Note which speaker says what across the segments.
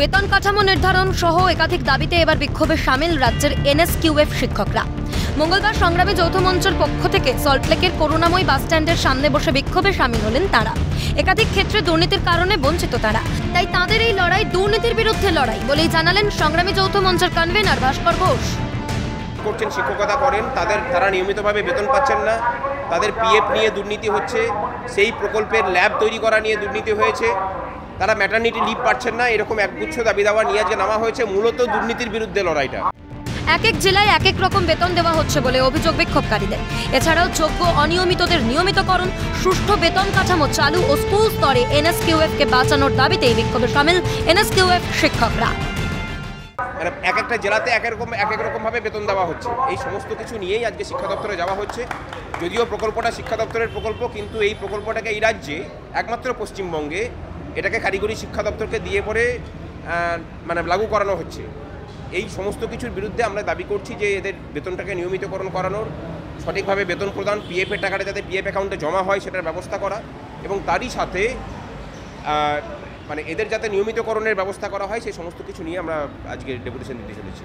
Speaker 1: বেতন কাঠামো নির্ধারণ সহ একাধিক দাবিতে এবার বিক্ষোভে সামিল রাজ্যের এনএসকিউএফ শিক্ষকরা। মঙ্গলবার সংগ্রামী যৌথ মঞ্চের পক্ষ থেকে সল্টলেকের করুণাময়ী বাসস্ট্যান্ডের সামনে বসে বিক্ষোভে সামিল হলেন তারা। একাধিক ক্ষেত্রে দুর্নীতির কারণে বঞ্চিত তারা, তাই তাদের এই লড়াই দুর্নীতির বিরুদ্ধে লড়াই বলেই জানালেন সংগ্রামী যৌথ মঞ্চের কনভেনার ভাস্কর ঘোষ।
Speaker 2: করছেন, শিক্ষকতা করেন, তারা নিয়মিতভাবে বেতন পাচ্ছেন না, তাদের পিএফ নিয়ে দুর্নীতি হচ্ছে, সেই প্রকল্পের ল্যাব তৈরি করা নিয়ে দুর্নীতি হয়েছে, তারা ম্যাটারনিটি লিভ পাচ্ছেন না, এরকম একগুচ্ছ দাবি দাওয়া নিয়ে আজকে নামা হয়েছে। মূলত দুর্নীতির বিরুদ্ধে লড়াইটা।
Speaker 1: এক এক জেলায় এক এক রকম বেতন দেওয়া হচ্ছে বলে অভিযোগ বিক্ষোভকারীদের। এছাড়াও যোগ্য অনিয়মিতদের নিয়মিতকরণ, সুষ্ঠু বেতন কাঠামো চালু ও স্কুল স্তরে এনএসকিউএফকে বাঁচানোর দাবিতে বিক্ষোভে সামিল এনএসকিউএফ শিক্ষকরা।
Speaker 2: মানে এক একটা জেলাতে এক এক রকম ভাবে বেতন দেওয়া হচ্ছে। এই সমস্ত কিছু নিয়েই আজকে শিক্ষা দপ্তরে যাওয়া হচ্ছে। যদিও প্রকল্পটা শিক্ষা দপ্তরের প্রকল্প, কিন্তু এই প্রকল্পটাকে এই রাজ্যে একমাত্র পশ্চিমবঙ্গে এটাকে কারিগরি শিক্ষা দপ্তরকে দিয়ে পরে লাগু করানো হচ্ছে। এই সমস্ত কিছুর বিরুদ্ধে আমরা দাবি করছি যে এদের বেতনটাকে নিয়মিতকরণ করানোর, সঠিকভাবে বেতন প্রদান, পিএফের টাকাটা যাতে পিএফ অ্যাকাউন্টে জমা হয় সেটার ব্যবস্থা করা, এবং তারই সাথে এদের যাতে নিয়মিতকরণের ব্যবস্থা করা হয়, সেই সমস্ত কিছু নিয়ে আমরা আজকে ডেপুটেশন দিতে চলেছি।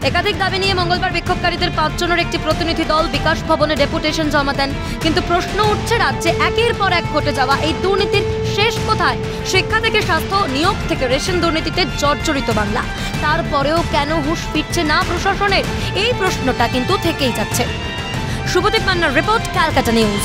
Speaker 1: একাধিক দাবি নিয়ে মঙ্গলবার বিক্ষোভকারীদের 5 জনের একটি প্রতিনিধি দল বিকাশ ভবনে ডেপুটেশন জমা দেন। কিন্তু প্রশ্ন উঠছে, রাজ্যে একের পর এক ঘটে যাওয়া এই দুর্নীতির শেষ কোথায়? শিক্ষা থেকে স্বাস্থ্য, নিয়োগ থেকে রেশন দুর্নীতিতে জর্জরিত বাংলা। তারপরেও কেন হুঁশ ফিরছে না প্রশাসনের? এই প্রশ্নটা কিন্তু থেকেই যাচ্ছে। শুভদীপ মান্নার রিপোর্ট, ক্যালকাটা নিউজ।